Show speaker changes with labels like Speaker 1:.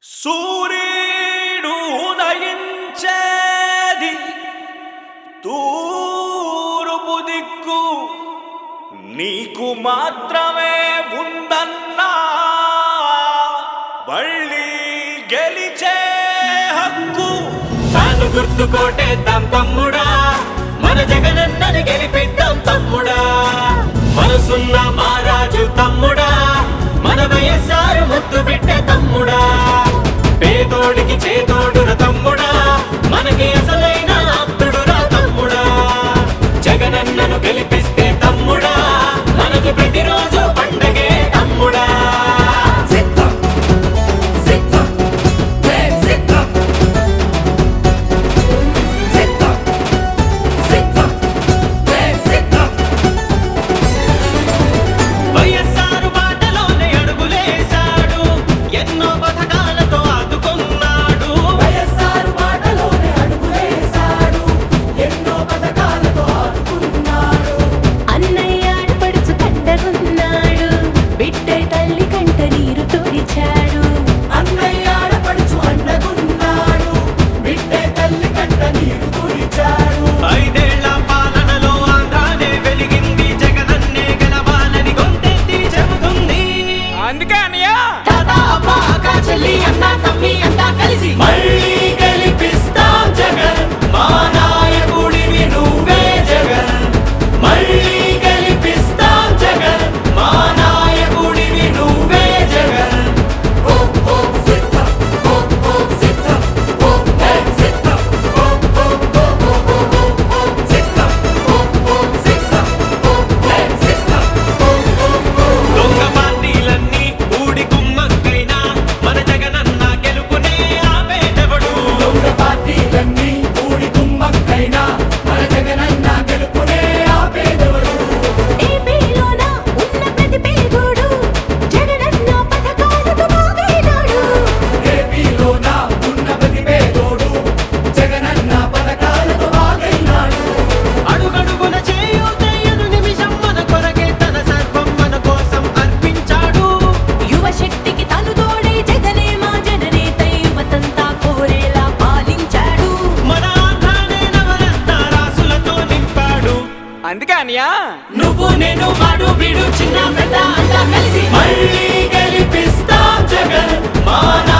Speaker 1: సూర్యుడు ఉదయించేది తూర్పు దిక్కు నీకు మాత్రమే ఉందన్నా మళ్ళీ గెలిచే హక్కు
Speaker 2: తాను గుర్తు కోటేద్దాం తమ్ముడా మన జగనన్నని గెలిపిద్దాం తమ్ముడా మనసున్న మహారాజు తమ్ముడా మన వైఎస్ఆర్ ముద్దు బిడ్డ తమ్ముడా పేదోడికి చేదోడున తమ్ముడా మనకి అసలైన ఆప్తుడురా తమ్ముడా జగనన్నను గెలిపిస్తే తమ్ముడా మనకు ప్రతిరోజు పండగే తమ్ముడా నువ్వు నేను వాడు వీడు చిన్న పెద్ద అంతా కలిసి మళ్ళీ గెలిపిస్తాం జగన్ మానా